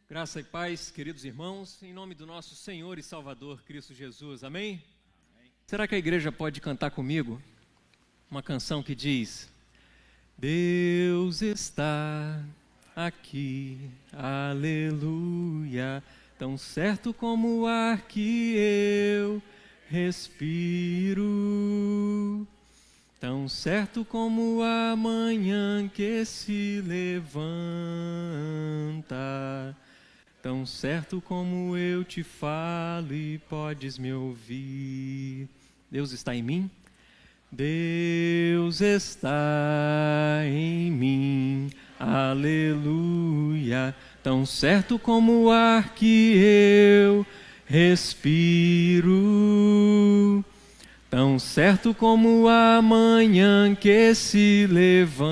Graça e paz, queridos irmãos, em nome do nosso Senhor e Salvador Cristo Jesus, amém? Será que a igreja pode cantar comigo uma canção que diz: Deus está aqui, aleluia, tão certo como o ar que eu respiro, tão certo como a manhã que se levanta, tão certo como eu te falo e podes me ouvir. Deus está em mim? Deus está em mim, aleluia, tão certo como o ar que eu respiro, tão certo como a manhã que se levanta,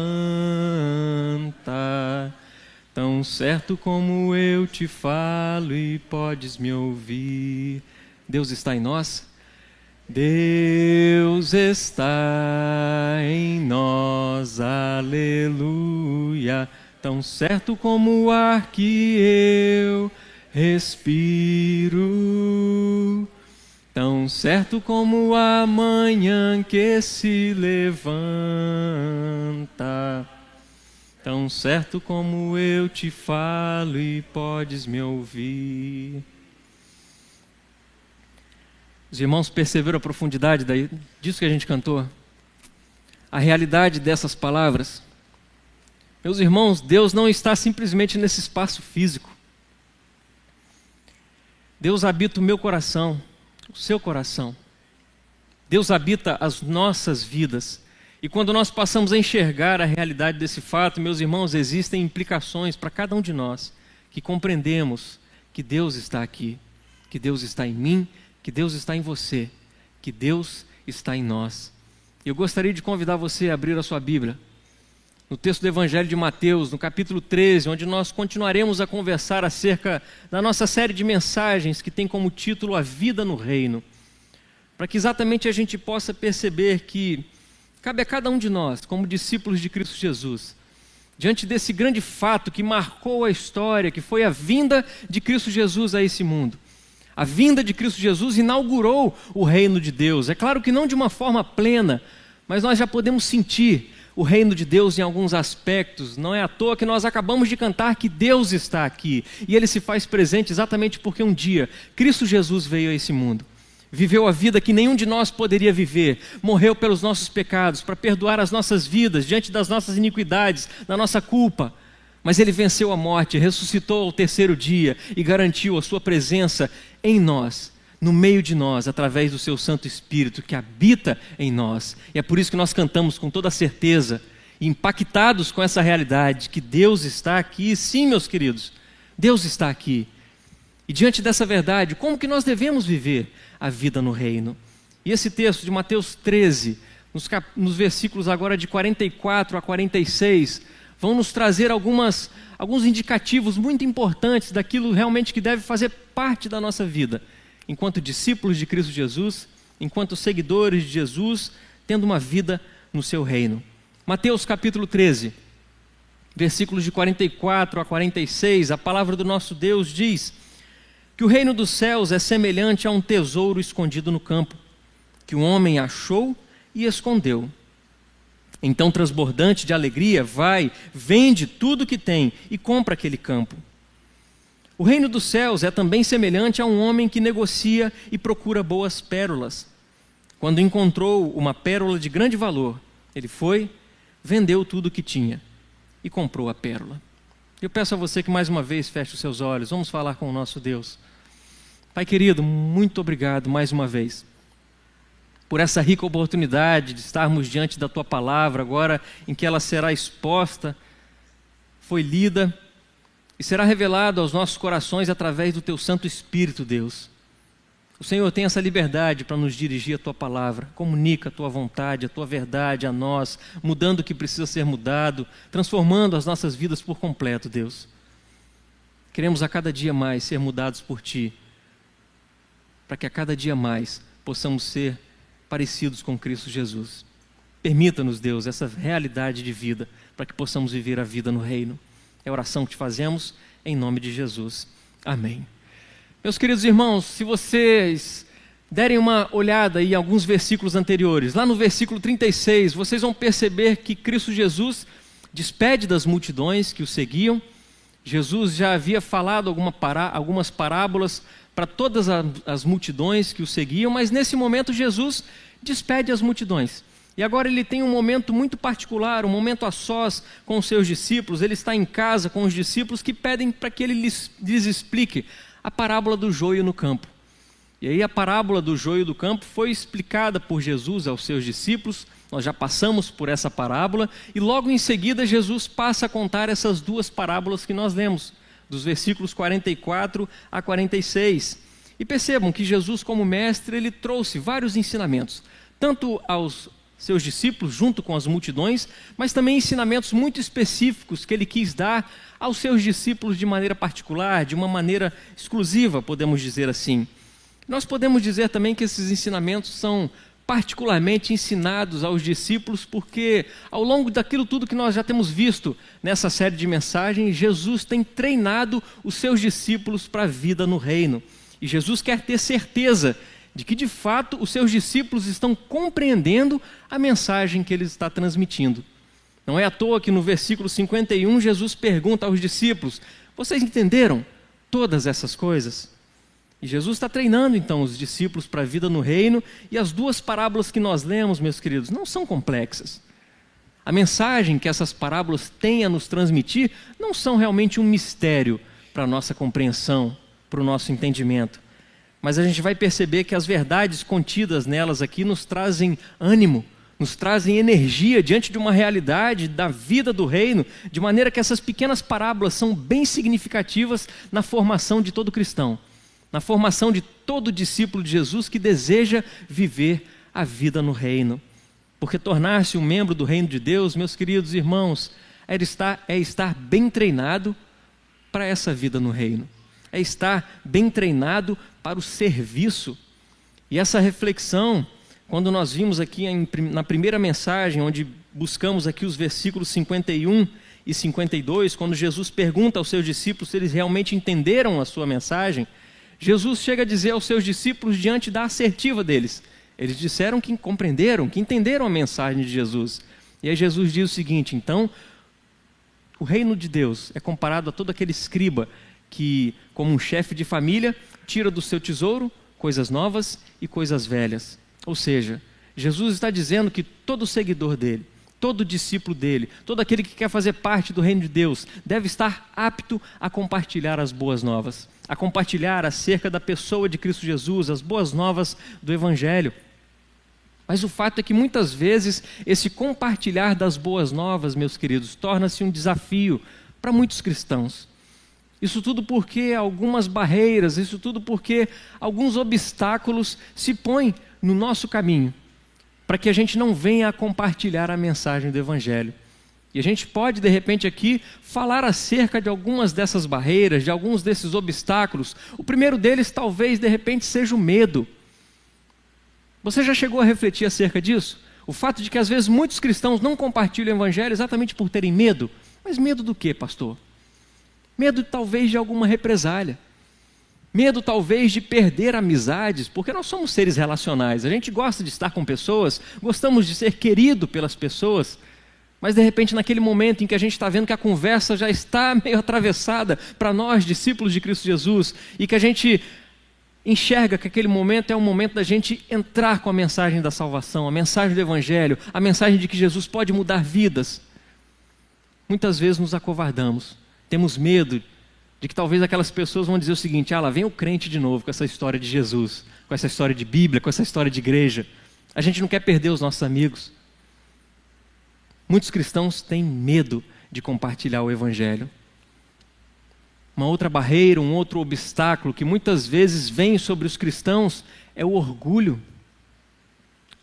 tão certo como eu te falo e podes me ouvir. Deus está em nós? Deus está em nós, aleluia, tão certo como o ar que eu respiro, tão certo como a manhã que se levanta, tão certo como eu te falo e podes me ouvir. Os irmãos perceberam a profundidade disso que a gente cantou? A realidade dessas palavras? Meus irmãos, Deus não está simplesmente nesse espaço físico. Deus habita o meu coração, o seu coração. Deus habita as nossas vidas. E quando nós passamos a enxergar a realidade desse fato, meus irmãos, existem implicações para cada um de nós, que compreendemos que Deus está aqui, que Deus está em mim, que Deus está em você, que Deus está em nós. Eu gostaria de convidar você a abrir a sua Bíblia, no texto do Evangelho de Mateus, no capítulo 13, onde nós continuaremos a conversar acerca da nossa série de mensagens que tem como título A Vida no Reino, para que exatamente a gente possa perceber que cabe a cada um de nós, como discípulos de Cristo Jesus, diante desse grande fato que marcou a história, que foi a vinda de Cristo Jesus a esse mundo. A vinda de Cristo Jesus inaugurou o reino de Deus. É claro que não de uma forma plena, mas nós já podemos sentir o reino de Deus em alguns aspectos. Não é à toa que nós acabamos de cantar que Deus está aqui. E Ele se faz presente exatamente porque um dia Cristo Jesus veio a esse mundo. Viveu a vida que nenhum de nós poderia viver. Morreu pelos nossos pecados, para perdoar as nossas vidas, diante das nossas iniquidades, da nossa culpa. Mas Ele venceu a morte, ressuscitou ao terceiro dia e garantiu a sua presença em nós, no meio de nós, através do seu Santo Espírito que habita em nós. E é por isso que nós cantamos com toda a certeza, impactados com essa realidade, que Deus está aqui. Sim, meus queridos, Deus está aqui. E diante dessa verdade, como que nós devemos viver a vida no reino? E esse texto de Mateus 13, nos versículos agora de 44 a 46, vão nos trazer alguns indicativos muito importantes daquilo realmente que deve fazer parte da nossa vida, enquanto discípulos de Cristo Jesus, enquanto seguidores de Jesus, tendo uma vida no seu reino. Mateus capítulo 13, versículos de 44 a 46, a palavra do nosso Deus diz que o reino dos céus é semelhante a um tesouro escondido no campo, que um homem achou e escondeu. Então, transbordante de alegria, vai, vende tudo que tem e compra aquele campo. O reino dos céus é também semelhante a um homem que negocia e procura boas pérolas. Quando encontrou uma pérola de grande valor, ele foi, vendeu tudo o que tinha e comprou a pérola. Eu peço a você que mais uma vez feche os seus olhos. Vamos falar com o nosso Deus. Pai querido, muito obrigado mais uma vez por essa rica oportunidade de estarmos diante da Tua Palavra, agora em que ela será exposta, foi lida e será revelado aos nossos corações através do Teu Santo Espírito, Deus. O Senhor tem essa liberdade para nos dirigir a Tua Palavra, comunica a Tua vontade, a Tua verdade a nós, mudando o que precisa ser mudado, transformando as nossas vidas por completo, Deus. Queremos a cada dia mais ser mudados por Ti, para que a cada dia mais possamos ser parecidos com Cristo Jesus. Permita-nos, Deus, essa realidade de vida, para que possamos viver a vida no reino. É a oração que te fazemos, em nome de Jesus. Amém. Meus queridos irmãos, se vocês derem uma olhada em alguns versículos anteriores, lá no versículo 36, vocês vão perceber que Cristo Jesus despede das multidões que o seguiam. Jesus já havia falado algumas parábolas para todas as multidões que o seguiam, mas nesse momento Jesus despede as multidões. E agora ele tem um momento muito particular, um momento a sós com os seus discípulos. Ele está em casa com os discípulos que pedem para que ele lhes explique a parábola do joio no campo. E aí a parábola do joio do campo foi explicada por Jesus aos seus discípulos. Nós já passamos por essa parábola e logo em seguida Jesus passa a contar essas duas parábolas que nós lemos, dos versículos 44 a 46. E percebam que Jesus, como mestre, ele trouxe vários ensinamentos, tanto aos seus discípulos, junto com as multidões, mas também ensinamentos muito específicos que ele quis dar aos seus discípulos de maneira particular, de uma maneira exclusiva, podemos dizer assim. Nós podemos dizer também que esses ensinamentos são particularmente ensinados aos discípulos, porque ao longo daquilo tudo que nós já temos visto nessa série de mensagens, Jesus tem treinado os seus discípulos para a vida no reino. E Jesus quer ter certeza de que de fato os seus discípulos estão compreendendo a mensagem que ele está transmitindo. Não é à toa que no versículo 51 Jesus pergunta aos discípulos: vocês entenderam todas essas coisas? E Jesus está treinando então os discípulos para a vida no reino, e as duas parábolas que nós lemos, meus queridos, não são complexas. A mensagem que essas parábolas têm a nos transmitir não são realmente um mistério para a nossa compreensão, para o nosso entendimento. Mas a gente vai perceber que as verdades contidas nelas aqui nos trazem ânimo, nos trazem energia diante de uma realidade da vida do reino, de maneira que essas pequenas parábolas são bem significativas na formação de todo cristão, na formação de todo discípulo de Jesus que deseja viver a vida no reino. Porque tornar-se um membro do reino de Deus, meus queridos irmãos, é estar bem treinado para essa vida no reino. É estar bem treinado para o serviço. E essa reflexão, quando nós vimos aqui na primeira mensagem, onde buscamos aqui os versículos 51 e 52, quando Jesus pergunta aos seus discípulos se eles realmente entenderam a sua mensagem, Jesus chega a dizer aos seus discípulos diante da assertiva deles. Eles disseram que compreenderam, que entenderam a mensagem de Jesus. E aí Jesus diz o seguinte: então, o reino de Deus é comparado a todo aquele escriba que, como um chefe de família, tira do seu tesouro coisas novas e coisas velhas. Ou seja, Jesus está dizendo que todo seguidor dele, todo discípulo dele, todo aquele que quer fazer parte do reino de Deus, deve estar apto a compartilhar as boas novas, a compartilhar acerca da pessoa de Cristo Jesus, as boas novas do Evangelho. Mas o fato é que muitas vezes esse compartilhar das boas novas, meus queridos, torna-se um desafio para muitos cristãos. Isso tudo porque algumas barreiras, isso tudo porque alguns obstáculos se põem no nosso caminho, para que a gente não venha a compartilhar a mensagem do Evangelho. E a gente pode, de repente, aqui falar acerca de algumas dessas barreiras, de alguns desses obstáculos. O primeiro deles, talvez, de repente, seja o medo. Você já chegou a refletir acerca disso? O fato de que, às vezes, muitos cristãos não compartilham o Evangelho exatamente por terem medo. Mas medo do quê, pastor? Medo, talvez, de alguma represália. Medo, talvez, de perder amizades, porque nós somos seres relacionais. A gente gosta de estar com pessoas, gostamos de ser querido pelas pessoas, mas, de repente, naquele momento em que a gente está vendo que a conversa já está meio atravessada para nós, discípulos de Cristo Jesus, e que a gente enxerga que aquele momento é o momento da gente entrar com a mensagem da salvação, a mensagem do Evangelho, a mensagem de que Jesus pode mudar vidas. Muitas vezes nos acovardamos, temos medo de que talvez aquelas pessoas vão dizer o seguinte: lá vem o crente de novo com essa história de Jesus, com essa história de Bíblia, com essa história de igreja. A gente não quer perder os nossos amigos. Muitos cristãos têm medo de compartilhar o Evangelho. Uma outra barreira, um outro obstáculo que muitas vezes vem sobre os cristãos é o orgulho.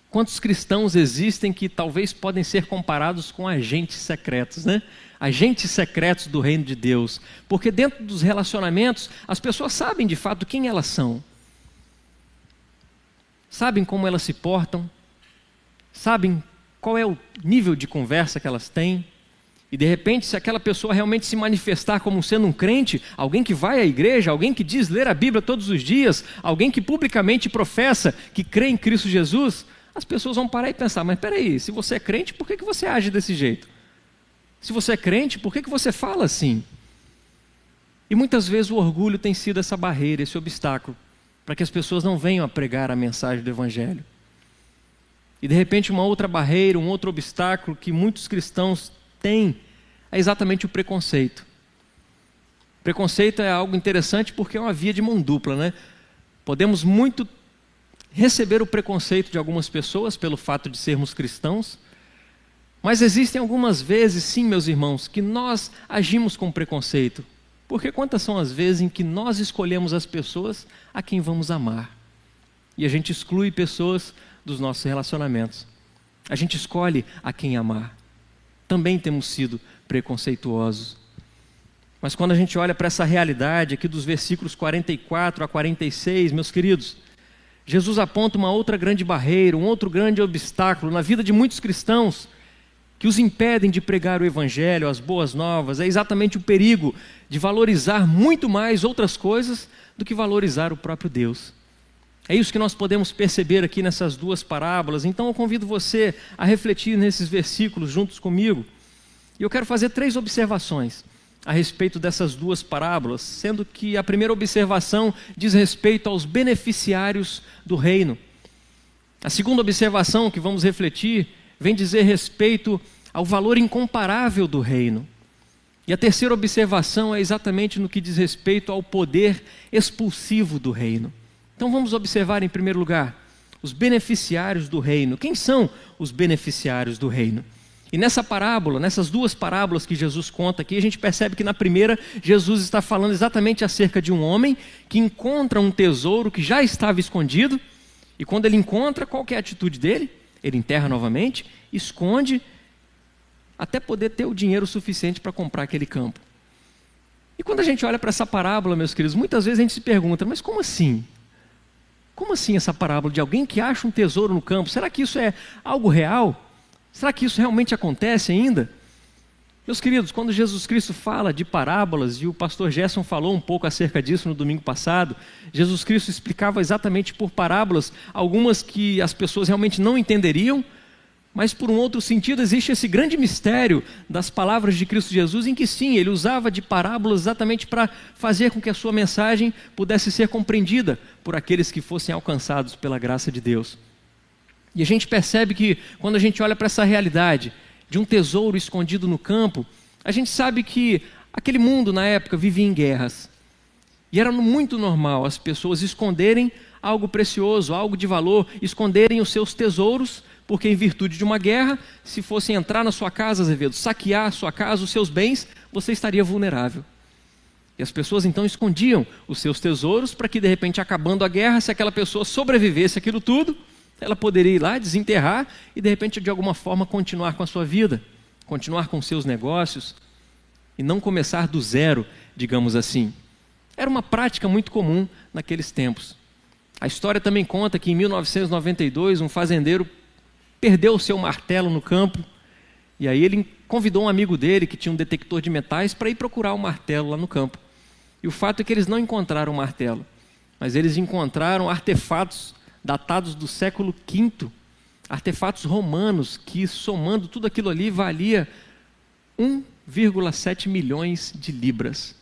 Quantos cristãos existem que talvez podem ser comparados com agentes secretos, né? Agentes secretos do reino de Deus. Porque dentro dos relacionamentos, as pessoas sabem de fato quem elas são. Sabem como elas se portam. Sabem qual é o nível de conversa que elas têm. E de repente, se aquela pessoa realmente se manifestar como sendo um crente, alguém que vai à igreja, alguém que diz ler a Bíblia todos os dias, alguém que publicamente professa que crê em Cristo Jesus, as pessoas vão parar e pensar, mas peraí, se você é crente, por que você age desse jeito? Se você é crente, por que você fala assim? E muitas vezes o orgulho tem sido essa barreira, esse obstáculo, para que as pessoas não venham a pregar a mensagem do Evangelho. E de repente uma outra barreira, um outro obstáculo que muitos cristãos têm é exatamente o preconceito. Preconceito é algo interessante porque é uma via de mão dupla, né? Podemos muito receber o preconceito de algumas pessoas pelo fato de sermos cristãos, mas existem algumas vezes, sim, meus irmãos, que nós agimos com preconceito. Porque quantas são as vezes em que nós escolhemos as pessoas a quem vamos amar? E a gente exclui pessoas dos nossos relacionamentos. A gente escolhe a quem amar. Também temos sido preconceituosos. Mas quando a gente olha para essa realidade aqui dos versículos 44 a 46, meus queridos, Jesus aponta uma outra grande barreira, um outro grande obstáculo na vida de muitos cristãos que os impedem de pregar o Evangelho, as boas novas. É exatamente o perigo de valorizar muito mais outras coisas do que valorizar o próprio Deus. É isso que nós podemos perceber aqui nessas duas parábolas. Então eu convido você a refletir nesses versículos juntos comigo. E eu quero fazer 3 observações a respeito dessas duas parábolas, sendo que a primeira observação diz respeito aos beneficiários do reino. A segunda observação que vamos refletir vem dizer respeito ao valor incomparável do reino. E a terceira observação é exatamente no que diz respeito ao poder expulsivo do reino. Então vamos observar em primeiro lugar os beneficiários do reino. Quem são os beneficiários do reino? E nessa parábola, nessas duas parábolas que Jesus conta aqui, a gente percebe que na primeira, Jesus está falando exatamente acerca de um homem que encontra um tesouro que já estava escondido, e quando ele encontra, qual que é a atitude dele? Ele enterra novamente, esconde, até poder ter o dinheiro suficiente para comprar aquele campo. E quando a gente olha para essa parábola, meus queridos, muitas vezes a gente se pergunta, mas como assim? Como assim essa parábola de alguém que acha um tesouro no campo? Será que isso é algo real? Será que isso realmente acontece ainda? Meus queridos, quando Jesus Cristo fala de parábolas, e o pastor Gerson falou um pouco acerca disso no domingo passado, Jesus Cristo explicava exatamente por parábolas, algumas que as pessoas realmente não entenderiam, mas por um outro sentido existe esse grande mistério das palavras de Cristo Jesus, em que sim, ele usava de parábolas exatamente para fazer com que a sua mensagem pudesse ser compreendida por aqueles que fossem alcançados pela graça de Deus. E a gente percebe que quando a gente olha para essa realidade de um tesouro escondido no campo, a gente sabe que aquele mundo na época vivia em guerras. E era muito normal as pessoas esconderem algo precioso, algo de valor, esconderem os seus tesouros, porque em virtude de uma guerra, se fossem entrar na sua casa, Azevedo, saquear a sua casa, os seus bens, você estaria vulnerável. E as pessoas então escondiam os seus tesouros para que de repente, acabando a guerra, se aquela pessoa sobrevivesse àquilo tudo, ela poderia ir lá, desenterrar e de repente de alguma forma continuar com a sua vida, continuar com seus negócios e não começar do zero, digamos assim. Era uma prática muito comum naqueles tempos. A história também conta que em 1992 um fazendeiro perdeu o seu martelo no campo e aí ele convidou um amigo dele que tinha um detector de metais para ir procurar o martelo lá no campo. E o fato é que eles não encontraram o martelo, mas eles encontraram artefatos datados do século V, artefatos romanos que, somando tudo aquilo ali, valia 1,7 milhões de libras.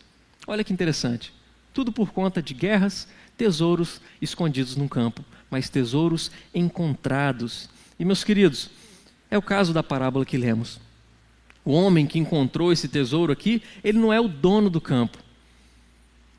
Olha que interessante. Tudo por conta de guerras, tesouros escondidos num campo, mas tesouros encontrados. E, meus queridos, é o caso da parábola que lemos. O homem que encontrou esse tesouro aqui, ele não é o dono do campo.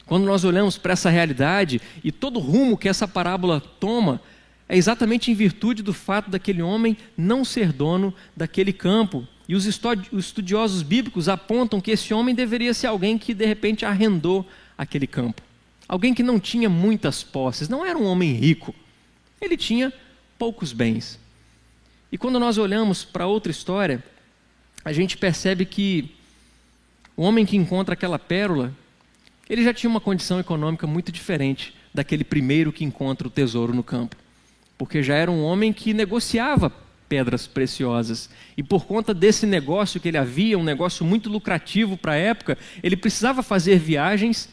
Quando nós olhamos para essa realidade e todo o rumo que essa parábola toma, é exatamente em virtude do fato daquele homem não ser dono daquele campo. E os estudiosos bíblicos apontam que esse homem deveria ser alguém que de repente arrendou aquele campo. Alguém que não tinha muitas posses, não era um homem rico. Ele tinha poucos bens. E quando nós olhamos para outra história, a gente percebe que o homem que encontra aquela pérola, ele já tinha uma condição econômica muito diferente daquele primeiro que encontra o tesouro no campo. Porque já era um homem que negociava pedras preciosas. E por conta desse negócio que ele havia, um negócio muito lucrativo para a época, ele precisava fazer viagens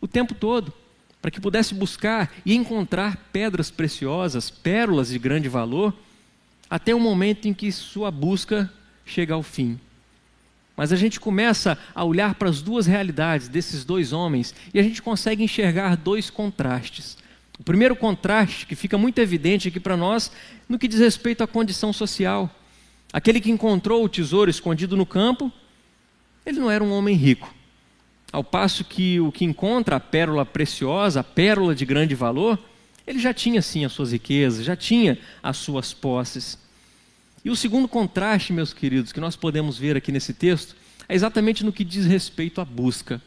o tempo todo, para que pudesse buscar e encontrar pedras preciosas, pérolas de grande valor, até o momento em que sua busca chega ao fim. Mas a gente começa a olhar para as duas realidades desses dois homens e a gente consegue enxergar dois contrastes. O primeiro contraste, que fica muito evidente aqui para nós, no que diz respeito à condição social. Aquele que encontrou o tesouro escondido no campo, ele não era um homem rico. Ao passo que o que encontra a pérola preciosa, a pérola de grande valor, ele já tinha sim as suas riquezas, já tinha as suas posses. E o segundo contraste, meus queridos, que nós podemos ver aqui nesse texto, é exatamente no que diz respeito à busca.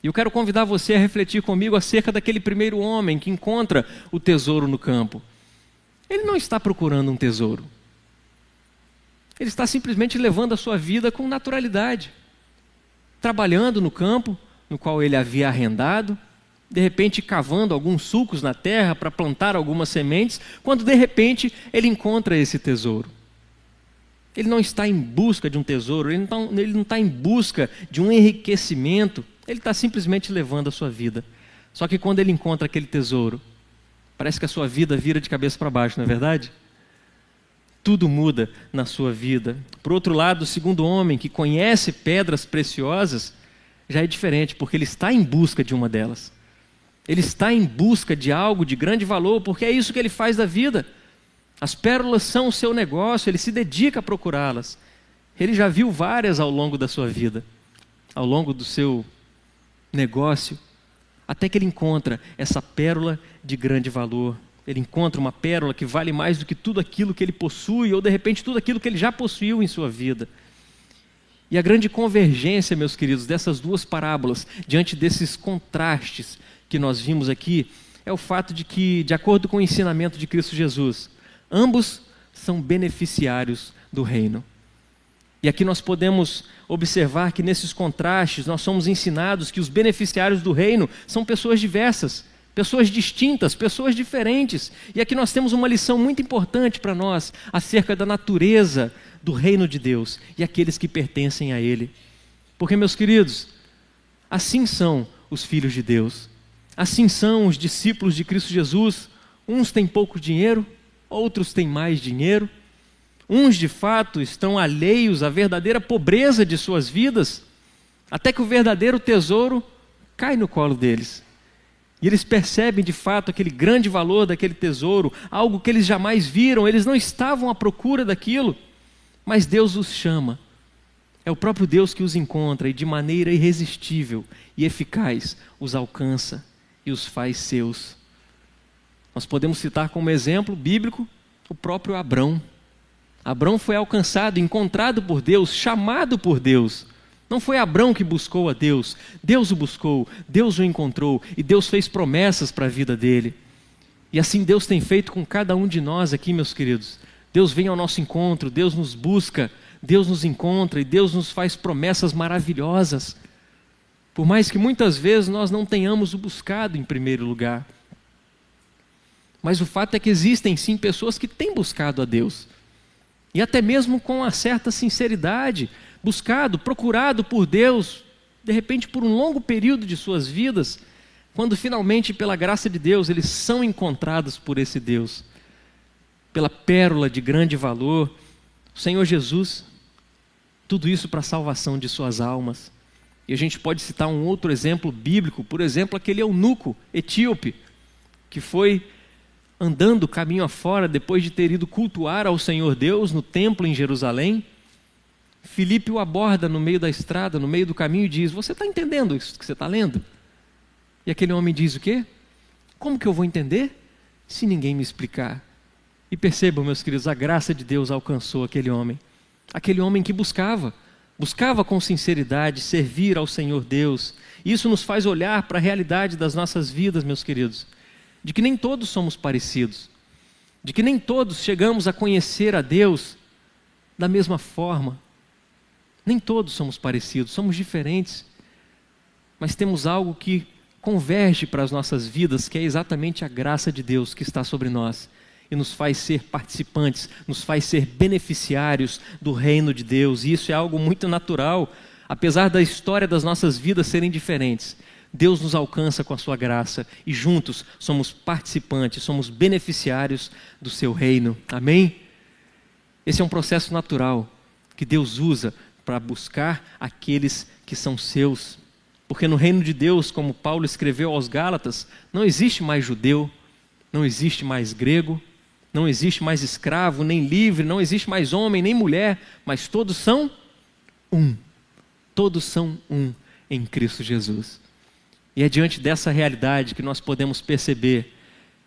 E eu quero convidar você a refletir comigo acerca daquele primeiro homem que encontra o tesouro no campo. Ele não está procurando um tesouro. Ele está simplesmente levando a sua vida com naturalidade. Trabalhando no campo, no qual ele havia arrendado, de repente cavando alguns sulcos na terra para plantar algumas sementes, quando de repente ele encontra esse tesouro. Ele não está em busca de um tesouro, ele não está em busca de um enriquecimento, ele está simplesmente levando a sua vida. Só que quando ele encontra aquele tesouro, parece que a sua vida vira de cabeça para baixo, não é verdade? Tudo muda na sua vida. Por outro lado, o segundo homem que conhece pedras preciosas, já é diferente, porque ele está em busca de uma delas. Ele está em busca de algo de grande valor, porque é isso que ele faz da vida. As pérolas são o seu negócio, ele se dedica a procurá-las. Ele já viu várias ao longo da sua vida, ao longo do seu negócio, até que ele encontra essa pérola de grande valor. Ele encontra uma pérola que vale mais do que tudo aquilo que ele possui, ou de repente tudo aquilo que ele já possuiu em sua vida. E a grande convergência, meus queridos, dessas duas parábolas, diante desses contrastes que nós vimos aqui, é o fato de que, de acordo com o ensinamento de Cristo Jesus, ambos são beneficiários do reino. E aqui nós podemos observar que nesses contrastes nós somos ensinados que os beneficiários do reino são pessoas diversas, pessoas distintas, pessoas diferentes. E aqui nós temos uma lição muito importante para nós acerca da natureza do reino de Deus e aqueles que pertencem a Ele. Porque, meus queridos, assim são os filhos de Deus, assim são os discípulos de Cristo Jesus. Uns têm pouco dinheiro, outros têm mais dinheiro. Uns, de fato, estão alheios à verdadeira pobreza de suas vidas, até que o verdadeiro tesouro cai no colo deles. E eles percebem, de fato, aquele grande valor daquele tesouro, algo que eles jamais viram, eles não estavam à procura daquilo, mas Deus os chama. É o próprio Deus que os encontra e de maneira irresistível e eficaz os alcança e os faz seus. Nós podemos citar como exemplo bíblico o próprio Abrão. Abrão foi alcançado, encontrado por Deus, chamado por Deus. Não foi Abrão que buscou a Deus, Deus o buscou, Deus o encontrou e Deus fez promessas para a vida dele. E assim Deus tem feito com cada um de nós aqui, meus queridos. Deus vem ao nosso encontro, Deus nos busca, Deus nos encontra e Deus nos faz promessas maravilhosas. Por mais que muitas vezes nós não tenhamos o buscado em primeiro lugar. Mas o fato é que existem sim pessoas que têm buscado a Deus. E até mesmo com uma certa sinceridade, buscado, procurado por Deus, de repente por um longo período de suas vidas, quando finalmente, pela graça de Deus, eles são encontrados por esse Deus, pela pérola de grande valor, o Senhor Jesus, tudo isso para a salvação de suas almas. E a gente pode citar um outro exemplo bíblico, por exemplo, aquele eunuco etíope, que foi andando caminho afora, depois de ter ido cultuar ao Senhor Deus no templo em Jerusalém. Filipe o aborda no meio da estrada, no meio do caminho e diz: você está entendendo isso que você está lendo? E aquele homem diz o quê? Como que eu vou entender se ninguém me explicar? E percebam, meus queridos, a graça de Deus alcançou aquele homem que buscava com sinceridade servir ao Senhor Deus. Isso nos faz olhar para a realidade das nossas vidas, meus queridos, de que nem todos somos parecidos, de que nem todos chegamos a conhecer a Deus da mesma forma. Nem todos somos parecidos, somos diferentes, mas temos algo que converge para as nossas vidas, que é exatamente a graça de Deus que está sobre nós. e nos faz ser participantes, nos faz ser beneficiários do reino de Deus. E isso é algo muito natural, apesar da história das nossas vidas serem diferentes. Deus nos alcança com a sua graça e juntos somos participantes, somos beneficiários do seu reino. Amém? Esse é um processo natural que Deus usa para buscar aqueles que são seus. Porque no reino de Deus, como Paulo escreveu aos Gálatas, não existe mais judeu, não existe mais grego, não existe mais escravo, nem livre, não existe mais homem, nem mulher, mas todos são um. Todos são um em Cristo Jesus. E é diante dessa realidade que nós podemos perceber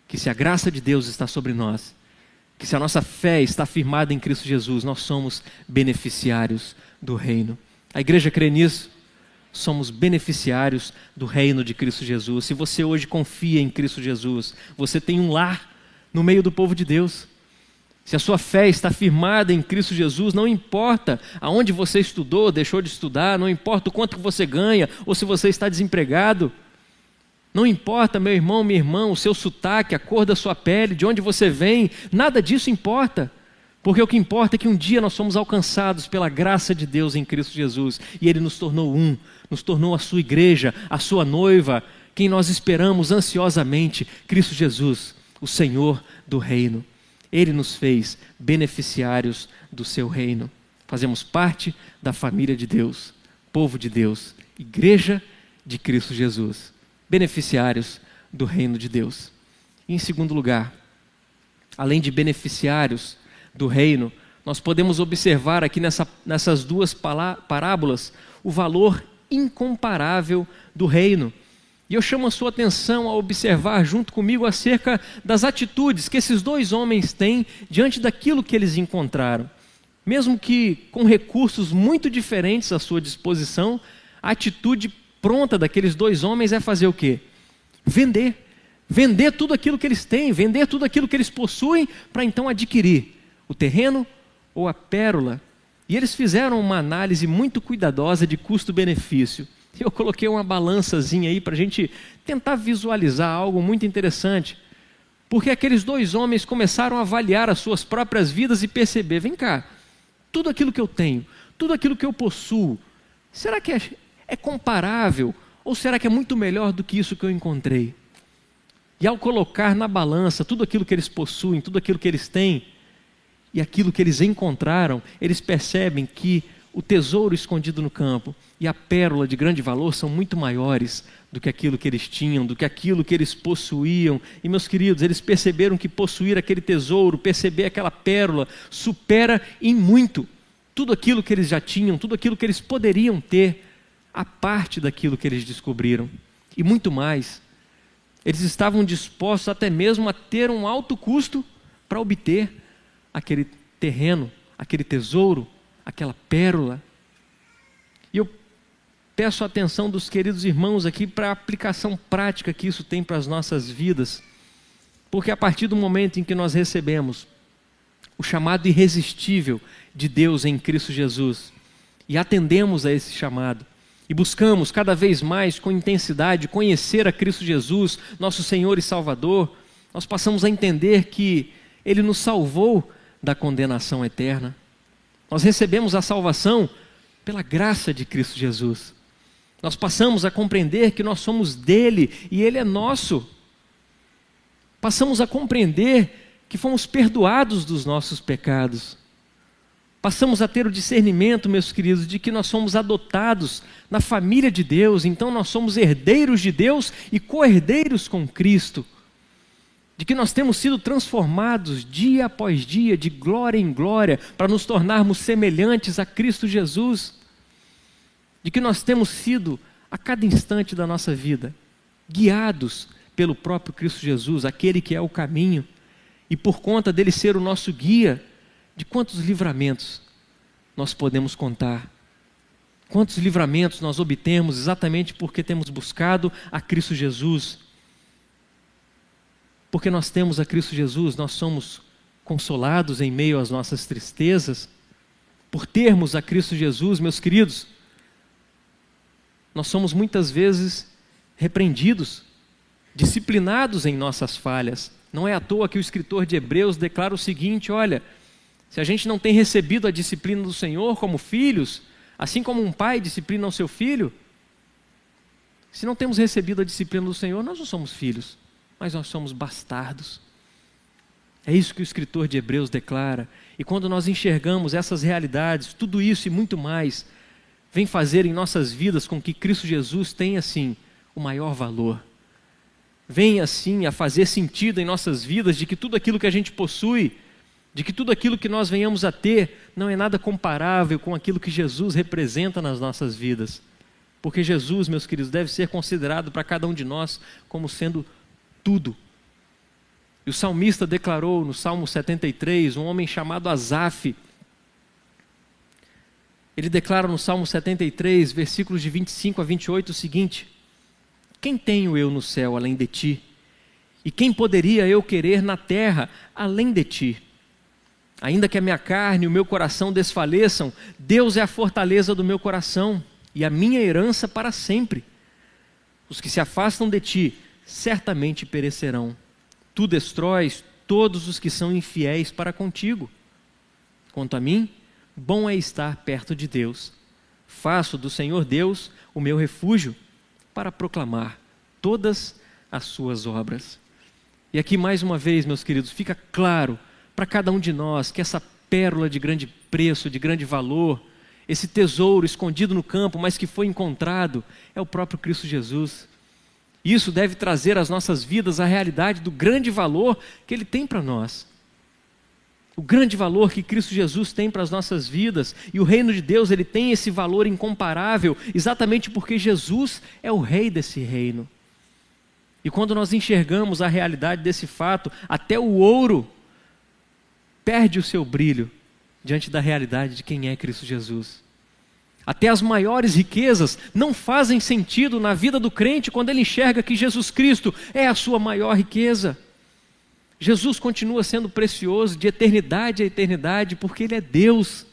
que se a graça de Deus está sobre nós, que se a nossa fé está firmada em Cristo Jesus, nós somos beneficiários do reino. A igreja crê nisso. Somos beneficiários do reino de Cristo Jesus. Se você hoje confia em Cristo Jesus, você tem um lar no meio do povo de Deus. Se a sua fé está firmada em Cristo Jesus, não importa aonde você estudou, deixou de estudar, não importa o quanto você ganha, ou se você está desempregado, não importa, meu irmão, minha irmã, o seu sotaque, a cor da sua pele, de onde você vem, nada disso importa. Porque o que importa é que um dia nós fomos alcançados pela graça de Deus em Cristo Jesus. E Ele nos tornou um, nos tornou a sua igreja, a sua noiva, quem nós esperamos ansiosamente, Cristo Jesus, o Senhor do reino. Ele nos fez beneficiários do seu reino. Fazemos parte da família de Deus, povo de Deus, igreja de Cristo Jesus, beneficiários do reino de Deus. E em segundo lugar, além de beneficiários do reino, nós podemos observar aqui nessas duas parábolas o valor incomparável do reino. E eu chamo a sua atenção a observar junto comigo acerca das atitudes que esses dois homens têm diante daquilo que eles encontraram. Mesmo que com recursos muito diferentes à sua disposição, a atitude pronta daqueles dois homens é fazer o quê? Vender. Vender tudo aquilo que eles têm, vender tudo aquilo que eles possuem, para então adquirir o terreno ou a pérola. E eles fizeram uma análise muito cuidadosa de custo-benefício. Eu coloquei uma balançazinha aí para a gente tentar visualizar algo muito interessante. Porque aqueles dois homens começaram a avaliar as suas próprias vidas e perceber, vem cá, tudo aquilo que eu tenho, tudo aquilo que eu possuo, será que é comparável? Ou será que é muito melhor do que isso que eu encontrei? E ao colocar na balança tudo aquilo que eles possuem, tudo aquilo que eles têm, e aquilo que eles encontraram, eles percebem que o tesouro escondido no campo e a pérola de grande valor são muito maiores do que aquilo que eles tinham, do que aquilo que eles possuíam. E meus queridos, eles perceberam que possuir aquele tesouro, perceber aquela pérola, supera em muito tudo aquilo que eles já tinham, tudo aquilo que eles poderiam ter, a parte daquilo que eles descobriram. E muito mais. Eles estavam dispostos até mesmo a ter um alto custo para obter aquele terreno, aquele tesouro, aquela pérola. E eu peço a atenção dos queridos irmãos aqui para a aplicação prática que isso tem para as nossas vidas. Porque a partir do momento em que nós recebemos o chamado irresistível de Deus em Cristo Jesus e atendemos a esse chamado, e buscamos cada vez mais com intensidade conhecer a Cristo Jesus, nosso Senhor e Salvador, nós passamos a entender que Ele nos salvou da condenação eterna. Nós recebemos a salvação pela graça de Cristo Jesus. Nós passamos a compreender que nós somos dele e ele é nosso. Passamos a compreender que fomos perdoados dos nossos pecados. Passamos a ter o discernimento, meus queridos, de que nós somos adotados na família de Deus, então nós somos herdeiros de Deus e co-herdeiros com Cristo. De que nós temos sido transformados dia após dia, de glória em glória, para nos tornarmos semelhantes a Cristo Jesus. De que nós temos sido, a cada instante da nossa vida, guiados pelo próprio Cristo Jesus, aquele que é o caminho, e por conta dele ser o nosso guia, de quantos livramentos nós podemos contar? Quantos livramentos nós obtemos exatamente porque temos buscado a Cristo Jesus? Porque nós temos a Cristo Jesus, nós somos consolados em meio às nossas tristezas. Por termos a Cristo Jesus, meus queridos, nós somos muitas vezes repreendidos, disciplinados em nossas falhas. Não é à toa que o escritor de Hebreus declara o seguinte: olha, se a gente não tem recebido a disciplina do Senhor como filhos, assim como um pai disciplina o seu filho, se não temos recebido a disciplina do Senhor, nós não somos filhos, mas nós somos bastardos. É isso que o escritor de Hebreus declara. E quando nós enxergamos essas realidades, tudo isso e muito mais, vem fazer em nossas vidas com que Cristo Jesus tenha, assim, o maior valor. Vem, assim, a fazer sentido em nossas vidas de que tudo aquilo que a gente possui, de que tudo aquilo que nós venhamos a ter, não é nada comparável com aquilo que Jesus representa nas nossas vidas. Porque Jesus, meus queridos, deve ser considerado para cada um de nós como sendo tudo. E o salmista declarou no Salmo 73, um homem chamado Asaf, ele declara no Salmo 73, versículos de 25 a 28 o seguinte: quem tenho eu no céu além de ti? E quem poderia eu querer na terra além de ti? Ainda que a minha carne e o meu coração desfaleçam, Deus é a fortaleza do meu coração e a minha herança para sempre. Os que se afastam de ti certamente perecerão. Tu destróis todos os que são infiéis para contigo. Quanto a mim, bom é estar perto de Deus. Faço do Senhor Deus o meu refúgio para proclamar todas as suas obras. E aqui mais uma vez, meus queridos, fica claro para cada um de nós que essa pérola de grande preço, de grande valor, esse tesouro escondido no campo, mas que foi encontrado, é o próprio Cristo Jesus. Isso deve trazer às nossas vidas a realidade do grande valor que Ele tem para nós. O grande valor que Cristo Jesus tem para as nossas vidas. E o reino de Deus, ele tem esse valor incomparável, exatamente porque Jesus é o rei desse reino. E quando nós enxergamos a realidade desse fato, até o ouro perde o seu brilho diante da realidade de quem é Cristo Jesus. Até as maiores riquezas não fazem sentido na vida do crente quando ele enxerga que Jesus Cristo é a sua maior riqueza. Jesus continua sendo precioso de eternidade a eternidade porque Ele é Deus.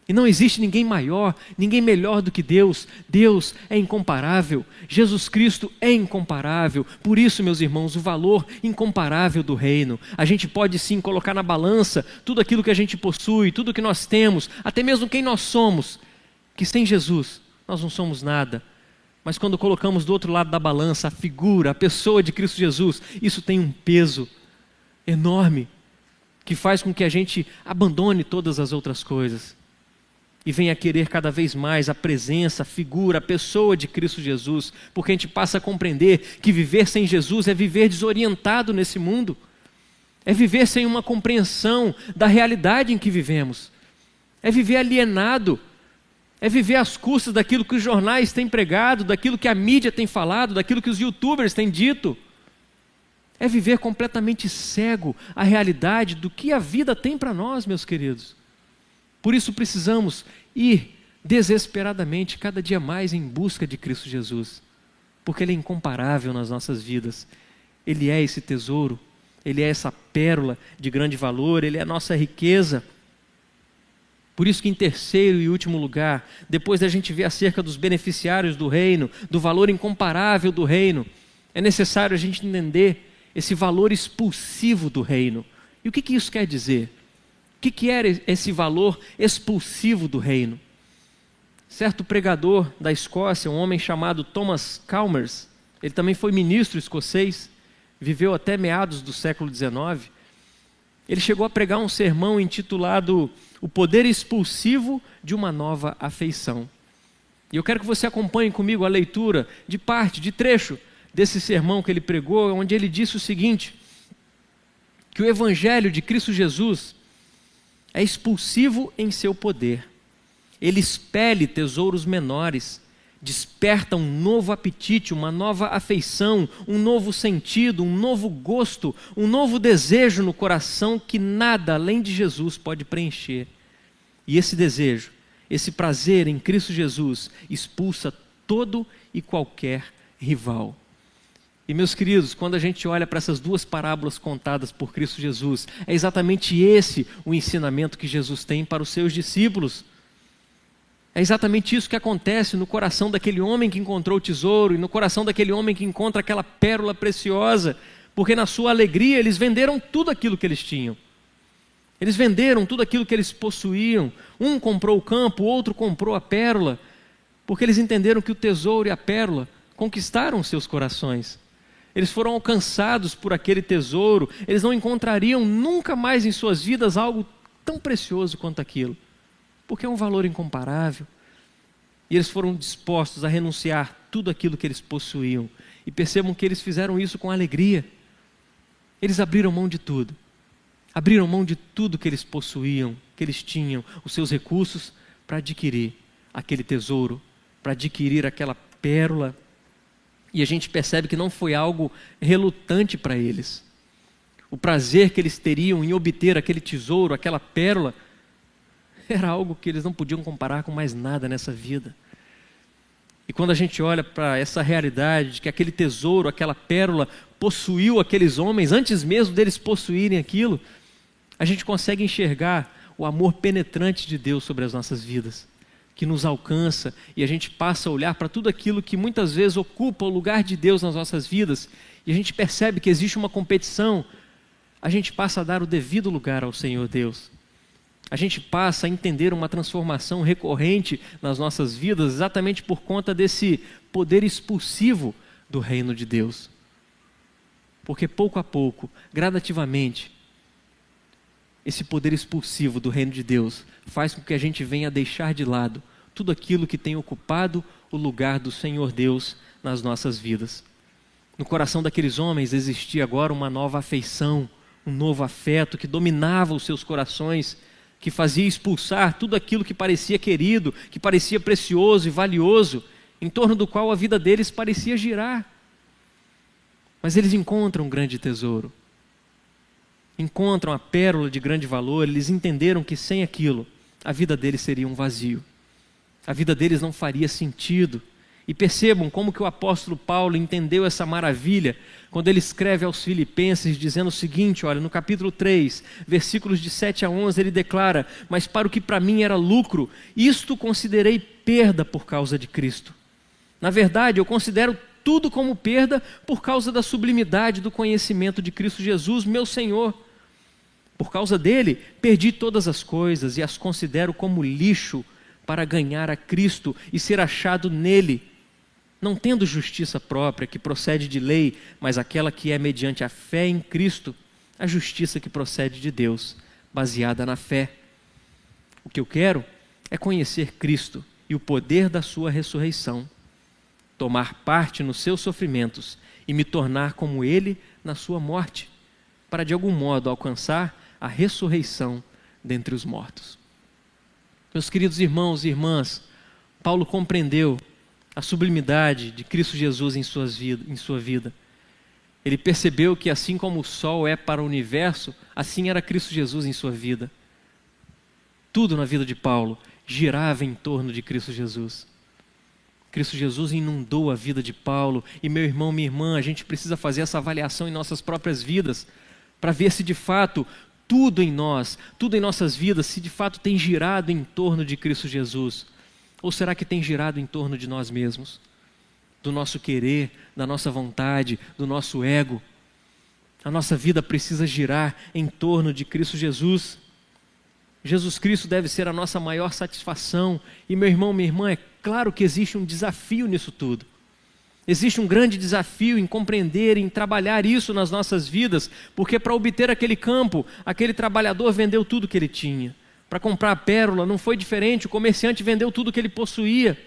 E não existe ninguém maior, ninguém melhor do que Deus. Deus é incomparável. Jesus Cristo é incomparável. Por isso, meus irmãos, o valor incomparável do reino. A gente pode sim colocar na balança tudo aquilo que a gente possui, tudo que nós temos, até mesmo quem nós somos, que sem Jesus nós não somos nada. Mas quando colocamos do outro lado da balança a figura, a pessoa de Cristo Jesus, isso tem um peso enorme, que faz com que a gente abandone todas as outras coisas e venha querer cada vez mais a presença, a figura, a pessoa de Cristo Jesus, porque a gente passa a compreender que viver sem Jesus é viver desorientado nesse mundo, é viver sem uma compreensão da realidade em que vivemos, é viver alienado, é viver às custas daquilo que os jornais têm pregado, daquilo que a mídia tem falado, daquilo que os youtubers têm dito. É viver completamente cego à realidade do que a vida tem para nós, meus queridos. Por isso precisamos ir desesperadamente, cada dia mais em busca de Cristo Jesus, porque Ele é incomparável nas nossas vidas. Ele é esse tesouro, Ele é essa pérola de grande valor, Ele é a nossa riqueza. Por isso que em terceiro e último lugar, depois da gente ver acerca dos beneficiários do reino, do valor incomparável do reino, é necessário a gente entender esse valor expulsivo do reino. E o que isso quer dizer? O que era esse valor expulsivo do reino? Certo pregador da Escócia, um homem chamado Thomas Chalmers, ele também foi ministro escocês, viveu até meados do século XIX, ele chegou a pregar um sermão intitulado O Poder Expulsivo de uma Nova Afeição. E eu quero que você acompanhe comigo a leitura de trecho desse sermão que ele pregou, onde ele disse o seguinte, que o Evangelho de Cristo Jesus é expulsivo em seu poder. Ele expele tesouros menores, desperta um novo apetite, uma nova afeição, um novo sentido, um novo gosto, um novo desejo no coração que nada além de Jesus pode preencher. E esse desejo, esse prazer em Cristo Jesus expulsa todo e qualquer rival. E meus queridos, quando a gente olha para essas duas parábolas contadas por Cristo Jesus, é exatamente esse o ensinamento que Jesus tem para os seus discípulos. É exatamente isso que acontece no coração daquele homem que encontrou o tesouro e no coração daquele homem que encontra aquela pérola preciosa, porque na sua alegria eles venderam tudo aquilo que eles tinham. Eles venderam tudo aquilo que eles possuíam. Um comprou o campo, o outro comprou a pérola, porque eles entenderam que o tesouro e a pérola conquistaram seus corações. Eles foram alcançados por aquele tesouro. Eles não encontrariam nunca mais em suas vidas algo tão precioso quanto aquilo, porque é um valor incomparável. E eles foram dispostos a renunciar tudo aquilo que eles possuíam. E percebam que eles fizeram isso com alegria. Eles abriram mão de tudo. Abriram mão de tudo que eles possuíam, que eles tinham, os seus recursos, para adquirir aquele tesouro, para adquirir aquela pérola. E a gente percebe que não foi algo relutante para eles. O prazer que eles teriam em obter aquele tesouro, aquela pérola, era algo que eles não podiam comparar com mais nada nessa vida. E quando a gente olha para essa realidade de que aquele tesouro, aquela pérola, possuiu aqueles homens, antes mesmo deles possuírem aquilo, a gente consegue enxergar o amor penetrante de Deus sobre as nossas vidas, que nos alcança, e a gente passa a olhar para tudo aquilo que muitas vezes ocupa o lugar de Deus nas nossas vidas, e a gente percebe que existe uma competição. A gente passa a dar o devido lugar ao Senhor Deus. A gente passa a entender uma transformação recorrente nas nossas vidas exatamente por conta desse poder expulsivo do reino de Deus. Porque pouco a pouco, gradativamente, esse poder expulsivo do reino de Deus faz com que a gente venha deixar de lado tudo aquilo que tem ocupado o lugar do Senhor Deus nas nossas vidas. No coração daqueles homens existia agora uma nova afeição, um novo afeto que dominava os seus corações, que fazia expulsar tudo aquilo que parecia querido, que parecia precioso e valioso, em torno do qual a vida deles parecia girar. Mas eles encontram um grande tesouro, encontram a pérola de grande valor. Eles entenderam que sem aquilo, a vida deles seria um vazio, a vida deles não faria sentido. E percebam como que o apóstolo Paulo entendeu essa maravilha quando ele escreve aos Filipenses dizendo o seguinte, olha, no capítulo 3, versículos de 7 a 11, ele declara: mas para o que para mim era lucro, isto considerei perda por causa de Cristo. Na verdade, eu considero tudo como perda por causa da sublimidade do conhecimento de Cristo Jesus, meu Senhor. Por causa dele, perdi todas as coisas e as considero como lixo para ganhar a Cristo e ser achado nele, não tendo justiça própria que procede de lei, mas aquela que é mediante a fé em Cristo, a justiça que procede de Deus, baseada na fé. O que eu quero é conhecer Cristo e o poder da sua ressurreição, tomar parte nos seus sofrimentos e me tornar como ele na sua morte, para de algum modo alcançar a ressurreição dentre os mortos. Meus queridos irmãos e irmãs, Paulo compreendeu a sublimidade de Cristo Jesus em sua vida. Ele percebeu que assim como o sol é para o universo, assim era Cristo Jesus em sua vida. Tudo na vida de Paulo girava em torno de Cristo Jesus. Cristo Jesus inundou a vida de Paulo. E meu irmão, minha irmã, a gente precisa fazer essa avaliação em nossas próprias vidas, para ver se de fato tudo em nós, tudo em nossas vidas, se de fato tem girado em torno de Cristo Jesus. Ou será que tem girado em torno de nós mesmos? Do nosso querer, da nossa vontade, do nosso ego? A nossa vida precisa girar em torno de Cristo Jesus. Jesus Cristo deve ser a nossa maior satisfação. E meu irmão, minha irmã, é claro que existe um desafio nisso tudo. Existe um grande desafio em compreender, em trabalhar isso nas nossas vidas, porque para obter aquele campo, aquele trabalhador vendeu tudo que ele tinha. Para comprar a pérola não foi diferente, o comerciante vendeu tudo que ele possuía,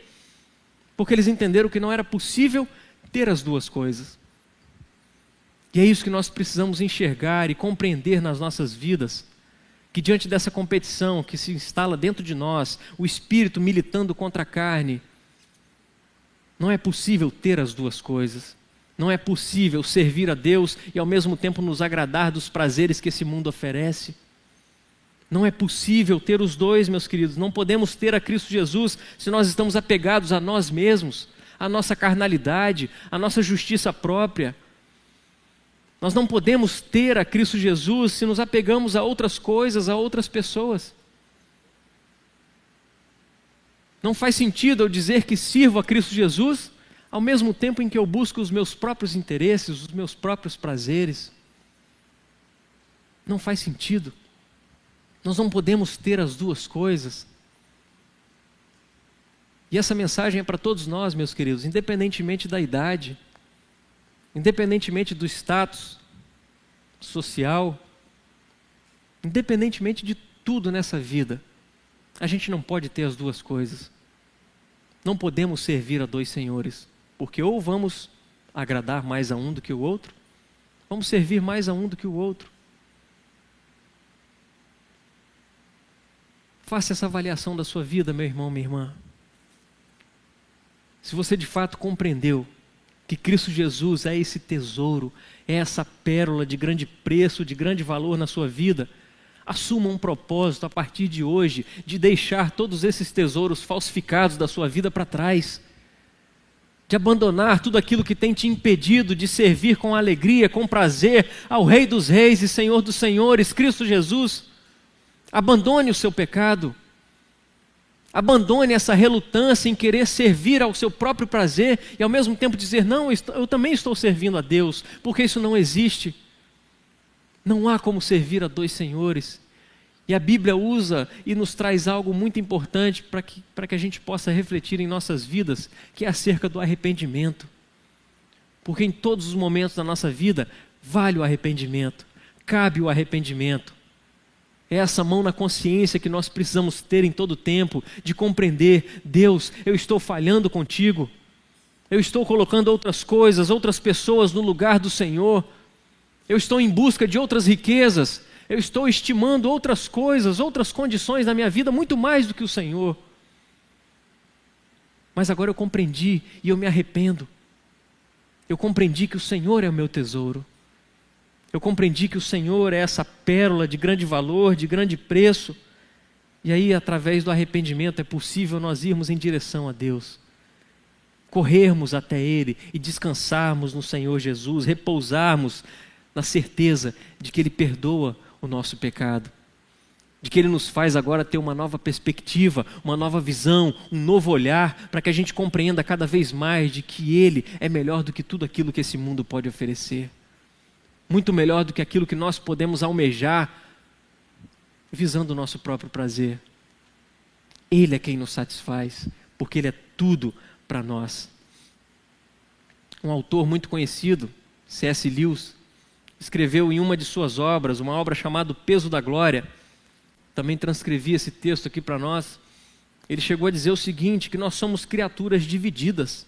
porque eles entenderam que não era possível ter as duas coisas. E é isso que nós precisamos enxergar e compreender nas nossas vidas, que diante dessa competição que se instala dentro de nós, o espírito militando contra a carne, não é possível ter as duas coisas. Não é possível servir a Deus e ao mesmo tempo nos agradar dos prazeres que esse mundo oferece. Não é possível ter os dois, meus queridos. Não podemos ter a Cristo Jesus se nós estamos apegados a nós mesmos, à nossa carnalidade, à nossa justiça própria. Nós não podemos ter a Cristo Jesus se nos apegamos a outras coisas, a outras pessoas. Não faz sentido eu dizer que sirvo a Cristo Jesus ao mesmo tempo em que eu busco os meus próprios interesses, os meus próprios prazeres. Não faz sentido. Nós não podemos ter as duas coisas. E essa mensagem é para todos nós, meus queridos, independentemente da idade, independentemente do status social, independentemente de tudo nessa vida, a gente não pode ter as duas coisas. Não podemos servir a dois senhores, porque ou vamos agradar mais a um do que o outro, vamos servir mais a um do que o outro. Faça essa avaliação da sua vida, meu irmão, minha irmã. Se você de fato compreendeu que Cristo Jesus é esse tesouro, é essa pérola de grande preço, de grande valor na sua vida, assuma um propósito a partir de hoje de deixar todos esses tesouros falsificados da sua vida para trás, de abandonar tudo aquilo que tem te impedido de servir com alegria, com prazer ao Rei dos Reis e Senhor dos Senhores, Cristo Jesus. Abandone o seu pecado, abandone essa relutância em querer servir ao seu próprio prazer e ao mesmo tempo dizer, não, eu também estou servindo a Deus, porque isso não existe. Não há como servir a dois senhores. E a Bíblia usa e nos traz algo muito importante para que a gente possa refletir em nossas vidas, que é acerca do arrependimento. Porque em todos os momentos da nossa vida, vale o arrependimento, cabe o arrependimento. É essa mão na consciência que nós precisamos ter em todo tempo, de compreender, Deus, eu estou falhando contigo, eu estou colocando outras coisas, outras pessoas no lugar do Senhor, eu estou em busca de outras riquezas, eu estou estimando outras coisas, outras condições na minha vida, muito mais do que o Senhor. Mas agora eu compreendi e eu me arrependo. Eu compreendi que o Senhor é o meu tesouro. Eu compreendi que o Senhor é essa pérola de grande valor, de grande preço. E aí, através do arrependimento, é possível nós irmos em direção a Deus. Corrermos até Ele e descansarmos no Senhor Jesus, repousarmos na certeza de que Ele perdoa o nosso pecado. De que Ele nos faz agora ter uma nova perspectiva, uma nova visão, um novo olhar, para que a gente compreenda cada vez mais de que Ele é melhor do que tudo aquilo que esse mundo pode oferecer. Muito melhor do que aquilo que nós podemos almejar, visando o nosso próprio prazer. Ele é quem nos satisfaz, porque Ele é tudo para nós. Um autor muito conhecido, C.S. Lewis, escreveu em uma de suas obras, uma obra chamada O Peso da Glória, também transcrevi esse texto aqui para nós. Ele chegou a dizer o seguinte, que nós somos criaturas divididas,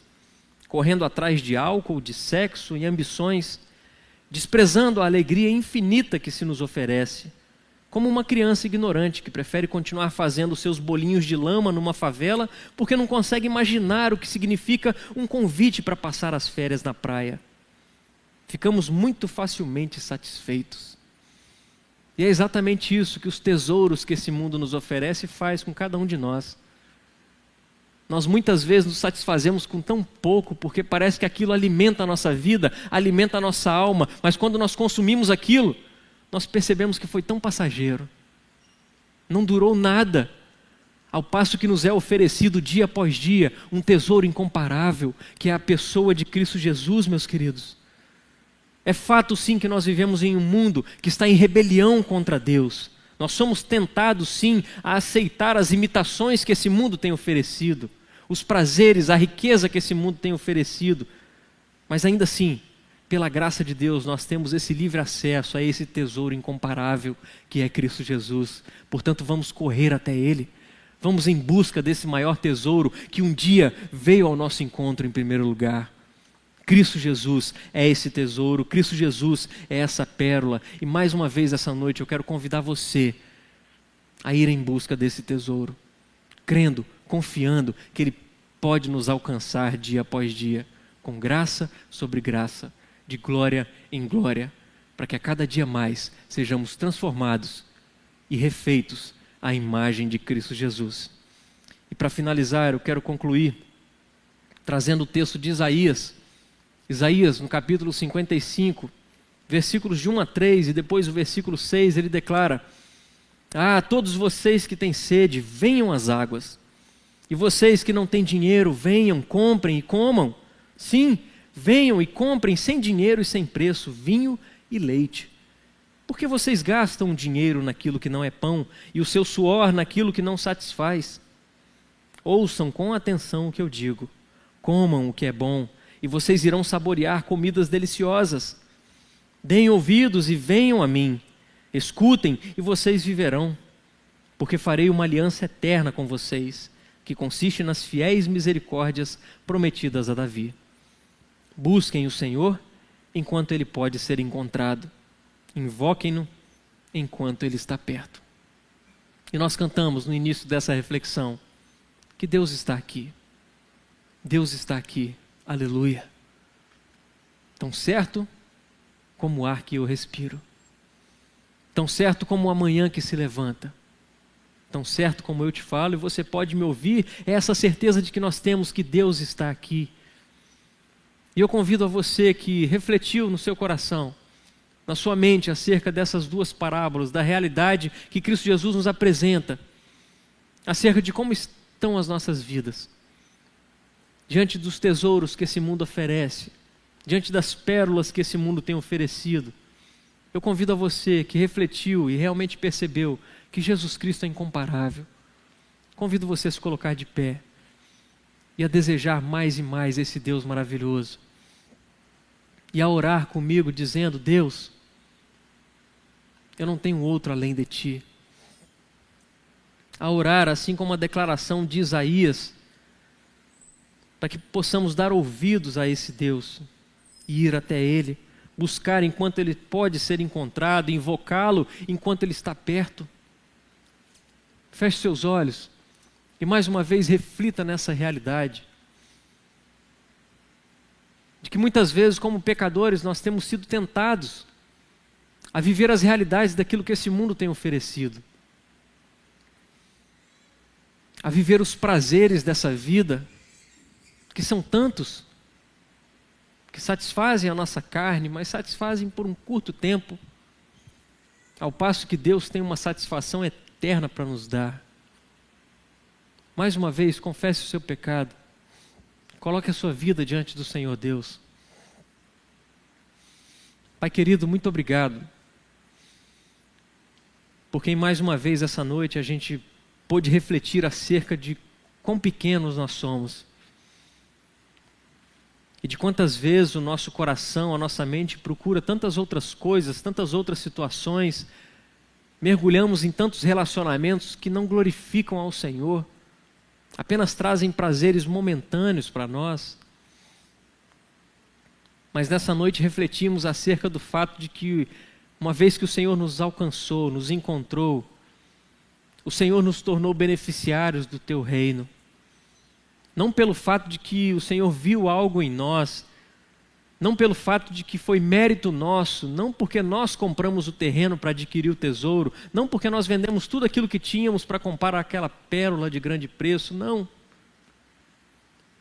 correndo atrás de álcool, de sexo e ambições, desprezando a alegria infinita que se nos oferece, como uma criança ignorante que prefere continuar fazendo seus bolinhos de lama numa favela porque não consegue imaginar o que significa um convite para passar as férias na praia. Ficamos muito facilmente satisfeitos. E é exatamente isso que os tesouros que esse mundo nos oferece faz com cada um de nós. Nós muitas vezes nos satisfazemos com tão pouco, porque parece que aquilo alimenta a nossa vida, alimenta a nossa alma, mas quando nós consumimos aquilo, nós percebemos que foi tão passageiro, não durou nada, ao passo que nos é oferecido dia após dia um tesouro incomparável, que é a pessoa de Cristo Jesus, meus queridos. É fato sim que nós vivemos em um mundo que está em rebelião contra Deus. Nós somos tentados sim a aceitar as imitações que esse mundo tem oferecido, os prazeres, a riqueza que esse mundo tem oferecido. Mas ainda assim, pela graça de Deus, nós temos esse livre acesso a esse tesouro incomparável que é Cristo Jesus. Portanto, vamos correr até Ele. Vamos em busca desse maior tesouro que um dia veio ao nosso encontro em primeiro lugar. Cristo Jesus é esse tesouro, Cristo Jesus é essa pérola. E mais uma vez essa noite eu quero convidar você a ir em busca desse tesouro, crendo, confiando que Ele pode nos alcançar dia após dia, com graça sobre graça, de glória em glória, para que a cada dia mais sejamos transformados e refeitos à imagem de Cristo Jesus. E para finalizar, eu quero concluir trazendo o texto de Isaías, no capítulo 55, versículos de 1 a 3, e depois o versículo 6, ele declara: Ah, todos vocês que têm sede, venham às águas, e vocês que não têm dinheiro, venham, comprem e comam. Sim, venham e comprem sem dinheiro e sem preço vinho e leite. Por que vocês gastam dinheiro naquilo que não é pão e o seu suor naquilo que não satisfaz? Ouçam com atenção o que eu digo. Comam o que é bom e vocês irão saborear comidas deliciosas. Deem ouvidos e venham a mim. Escutem e vocês viverão. Porque farei uma aliança eterna com vocês, que consiste nas fiéis misericórdias prometidas a Davi. Busquem o Senhor enquanto ele pode ser encontrado. Invoquem-no enquanto ele está perto. E nós cantamos no início dessa reflexão que Deus está aqui. Deus está aqui. Aleluia. Tão certo como o ar que eu respiro. Tão certo como o amanhã que se levanta. Tão certo como eu te falo e você pode me ouvir, é essa certeza de que nós temos que Deus está aqui. E eu convido a você que refletiu no seu coração, na sua mente, acerca dessas duas parábolas, da realidade que Cristo Jesus nos apresenta, acerca de como estão as nossas vidas, diante dos tesouros que esse mundo oferece, diante das pérolas que esse mundo tem oferecido. Eu convido a você que refletiu e realmente percebeu que Jesus Cristo é incomparável. Convido você a se colocar de pé e a desejar mais e mais esse Deus maravilhoso. E a orar comigo dizendo: Deus, eu não tenho outro além de Ti. A orar assim como a declaração de Isaías, para que possamos dar ouvidos a esse Deus e ir até Ele, buscar enquanto Ele pode ser encontrado, invocá-lo enquanto Ele está perto. Feche seus olhos e mais uma vez reflita nessa realidade. De que muitas vezes, como pecadores, nós temos sido tentados a viver as realidades daquilo que esse mundo tem oferecido. A viver os prazeres dessa vida, que são tantos, que satisfazem a nossa carne, mas satisfazem por um curto tempo, ao passo que Deus tem uma satisfação eterna para nos dar. Mais uma vez, confesse o seu pecado. Coloque a sua vida diante do Senhor Deus. Pai querido, muito obrigado. Porque mais uma vez essa noite a gente pôde refletir acerca de quão pequenos nós somos. E de quantas vezes o nosso coração, a nossa mente procura tantas outras coisas, tantas outras situações, mergulhamos em tantos relacionamentos que não glorificam ao Senhor, apenas trazem prazeres momentâneos para nós. Mas nessa noite refletimos acerca do fato de que, uma vez que o Senhor nos alcançou, nos encontrou, o Senhor nos tornou beneficiários do Teu reino. Não pelo fato de que o Senhor viu algo em nós, não pelo fato de que foi mérito nosso, não porque nós compramos o terreno para adquirir o tesouro, não porque nós vendemos tudo aquilo que tínhamos para comprar aquela pérola de grande preço, não.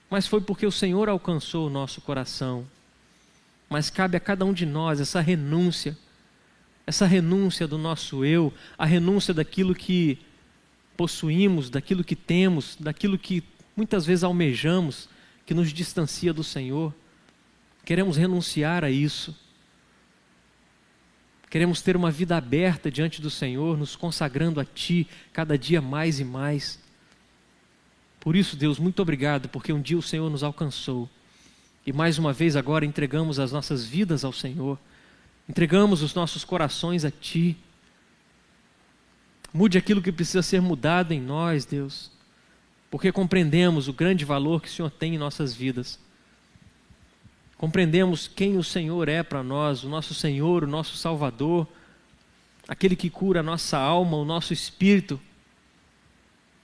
Mas foi porque o Senhor alcançou o nosso coração. Mas cabe a cada um de nós essa renúncia do nosso eu, a renúncia daquilo que possuímos, daquilo que temos, daquilo que muitas vezes almejamos, que nos distancia do Senhor. Queremos renunciar a isso. Queremos ter uma vida aberta diante do Senhor, nos consagrando a Ti cada dia mais e mais. Por isso, Deus, muito obrigado, porque um dia o Senhor nos alcançou. E mais uma vez agora entregamos as nossas vidas ao Senhor. Entregamos os nossos corações a Ti. Mude aquilo que precisa ser mudado em nós, Deus. Porque compreendemos o grande valor que o Senhor tem em nossas vidas. Compreendemos quem o Senhor é para nós, o nosso Senhor, o nosso Salvador, aquele que cura a nossa alma, o nosso espírito,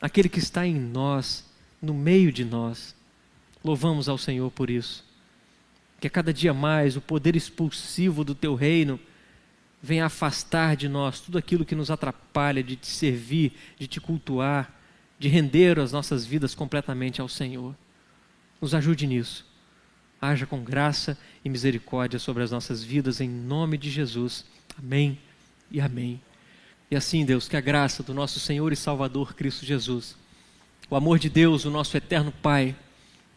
aquele que está em nós, no meio de nós. Louvamos ao Senhor por isso. Que a cada dia mais o poder expulsivo do Teu reino venha afastar de nós tudo aquilo que nos atrapalha de Te servir, de Te cultuar, de render as nossas vidas completamente ao Senhor. Nos ajude nisso. Haja com graça e misericórdia sobre as nossas vidas, em nome de Jesus. Amém e amém. E assim, Deus, que a graça do nosso Senhor e Salvador Cristo Jesus, o amor de Deus, o nosso eterno Pai,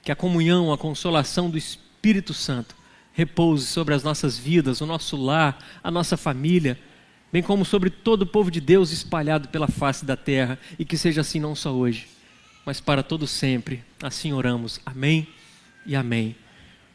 Que a comunhão, a consolação do Espírito Santo repouse sobre as nossas vidas, o nosso lar, a nossa família, bem como sobre todo o povo de Deus espalhado pela face da terra, e que seja assim não só hoje, mas para todo sempre. Assim oramos. Amém e amém.